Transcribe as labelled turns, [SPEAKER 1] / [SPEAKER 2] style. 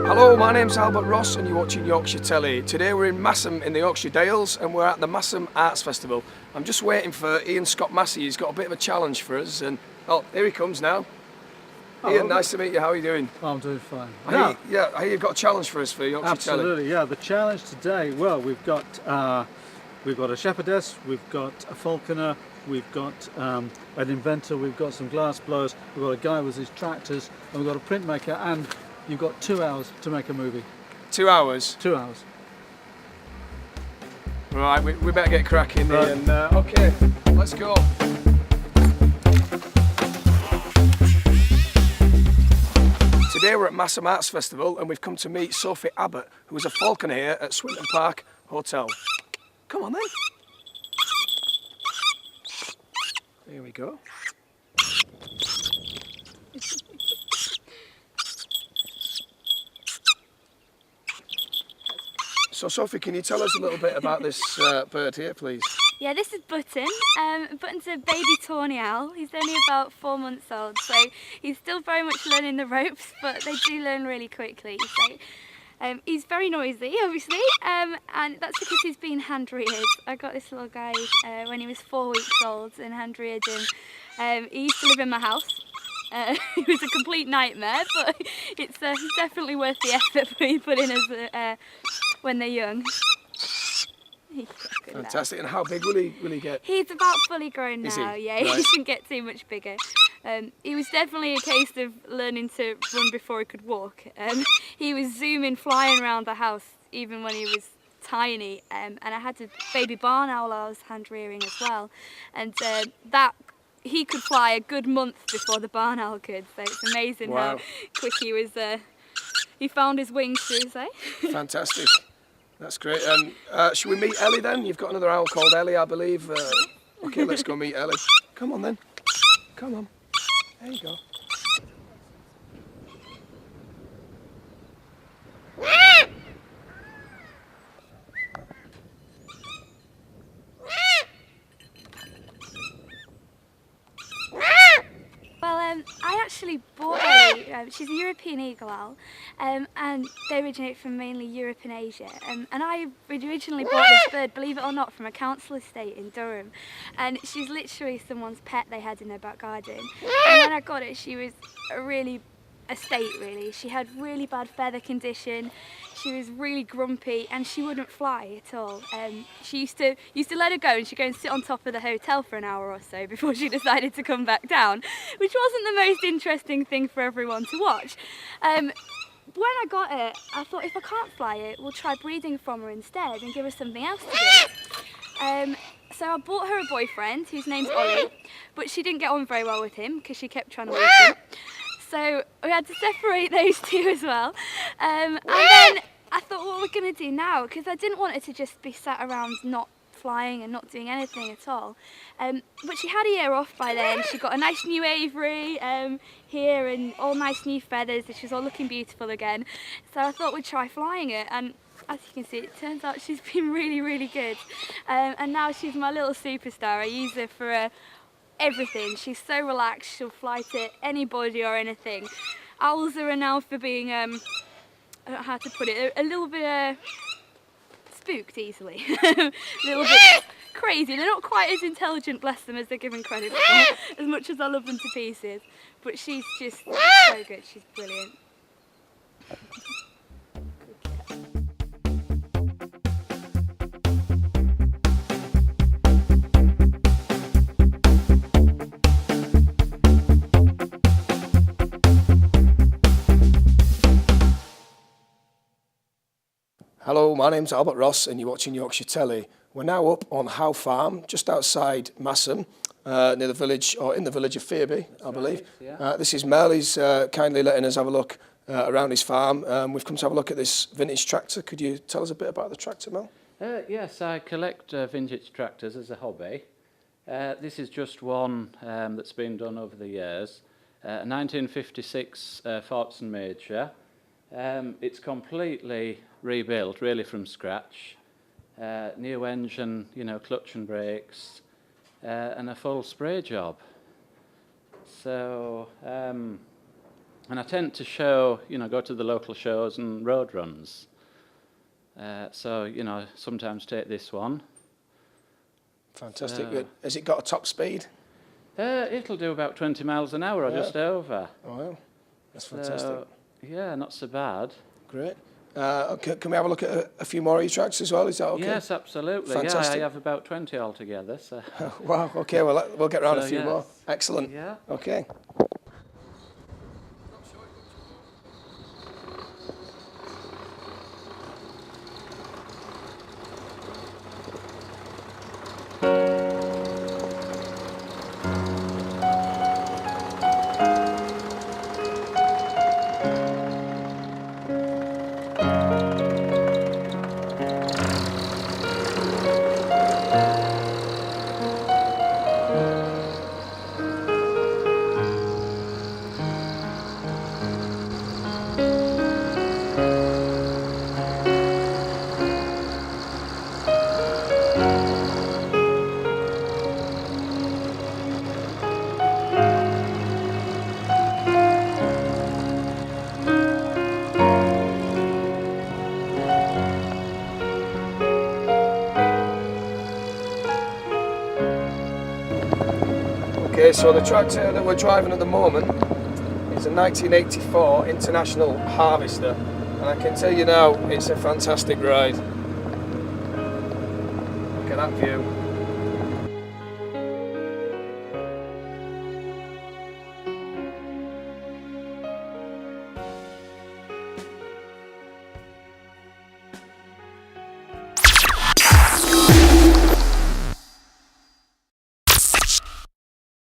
[SPEAKER 1] Hello, my name's Albert Ross and you're watching Yorkshire Telly. Today we're in Masham in the Yorkshire Dales and we're at the Masham Arts Festival. I'm just waiting for Ian Scott Massey. He's got a bit of a challenge for us and oh, here he comes now.
[SPEAKER 2] Oh,
[SPEAKER 1] Ian, nice to meet you. How are you doing?
[SPEAKER 2] I'm doing fine.
[SPEAKER 1] I hear you've got a challenge for us for Yorkshire Telly.
[SPEAKER 2] Absolutely, yeah. The challenge today, well, we've got a shepherdess, we've got a falconer, we've got an inventor, we've got some glass blowers, we've got a guy with his tractors, and we've got a printmaker, and you've got 2 hours to make a movie.
[SPEAKER 1] 2 hours?
[SPEAKER 2] 2 hours.
[SPEAKER 1] Right, we better get cracking here. And, okay, let's go. Today we're at Masham Arts Festival and we've come to meet Sophie Abbott, who is a falconer here at Swinton Park Hotel. Come on then. Here we go. So Sophie, can you tell us a little bit about this bird here, please?
[SPEAKER 3] Yeah, this is Button. Button's a baby tawny owl. He's only about 4 months old, so he's still very much learning the ropes, but they do learn really quickly. So he's very noisy, obviously, and that's because he's been hand-reared. I got this little guy when he was 4 weeks old and hand-reared him. He used to live in my house. It was a complete nightmare, but it's definitely worth the effort you put in as when they're young.
[SPEAKER 1] Fantastic. And how big will he get?
[SPEAKER 3] He's about fully grown
[SPEAKER 1] Is
[SPEAKER 3] now,
[SPEAKER 1] he?
[SPEAKER 3] yeah,
[SPEAKER 1] Right.
[SPEAKER 3] he shouldn't get too much bigger. He was definitely a case of learning to run before he could walk. He was zooming, flying around the house even when he was tiny, and I had a baby barn owl I was hand rearing as well, and he could fly a good month before the barn owl could, so it's amazing
[SPEAKER 1] Wow.
[SPEAKER 3] how quick he was, he found his wings, should we say.
[SPEAKER 1] Fantastic. That's great. And should we meet Ellie then? You've got another owl called Ellie, I believe. Okay, let's go meet Ellie. Come on then. Come on. There you go.
[SPEAKER 3] Well, I actually bought Ellie. She's a European eagle owl, and they originate from mainly Europe and Asia. And I originally bought this bird, believe it or not, from a council estate in Durham. And she's literally someone's pet they had in their back garden. And when I got it, she was a state really. She had really bad feather condition. She was really grumpy and she wouldn't fly at all. She used to let her go and she'd go and sit on top of the hotel for an hour or so before she decided to come back down, which wasn't the most interesting thing for everyone to watch. When I got it, I thought if I can't fly it, we'll try breeding from her instead and give her something else to do. So I bought her a boyfriend whose name's Ollie, but she didn't get on very well with him because she kept trying to leave him. So we had to separate those two as well. And then I thought, what are we going to do now? Because I didn't want her to just be sat around not flying and not doing anything at all. But she had a year off by then. She got a nice new aviary here and all nice new feathers. She was all looking beautiful again. So I thought we'd try flying it. And as you can see, it turns out she's been really, really good. And now she's my little superstar. I use her for everything. She's so relaxed, she'll fly to anybody or anything. Owls are renowned for being, I don't know how to put it, a little bit spooked easily. A little bit crazy. They're not quite as intelligent, bless them, as they're given credit for, as much as I love them to pieces. But she's just so good, she's brilliant.
[SPEAKER 1] Hello, my name's Albert Ross and you're watching Yorkshire Telly. We're now up on Howe Farm, just outside Masham, near the village, or in the village of Fearby, I believe.
[SPEAKER 4] Yeah.
[SPEAKER 1] This is Mel. He's kindly letting us have a look around his farm. We've come to have a look at this vintage tractor. Could you tell us a bit about the tractor, Mel?
[SPEAKER 4] Yes, I collect vintage tractors as a hobby. This is just one that's been done over the years. A 1956 Fortson Major. It's completely rebuilt, really from scratch. New engine, clutch and brakes, and a full spray job. So, and I tend to show, go to the local shows and road runs. So, sometimes take this one.
[SPEAKER 1] Fantastic. Good. Has it got a top speed?
[SPEAKER 4] It'll do about 20 miles an hour or just over.
[SPEAKER 1] Oh, wow. That's fantastic.
[SPEAKER 4] Yeah, not so bad.
[SPEAKER 1] Great. Okay, can we have a look at a few more of your tracks as well? Is that okay?
[SPEAKER 4] Yes, absolutely.
[SPEAKER 1] Fantastic.
[SPEAKER 4] Yeah, I have about 20 altogether. So.
[SPEAKER 1] Wow, okay, well, we'll get round a few
[SPEAKER 4] yes.
[SPEAKER 1] more. Excellent.
[SPEAKER 4] Yeah.
[SPEAKER 1] Okay. Okay, so the tractor that we're driving at the moment is a 1984 International Harvester, and I can tell you now it's a fantastic ride. Look at that view.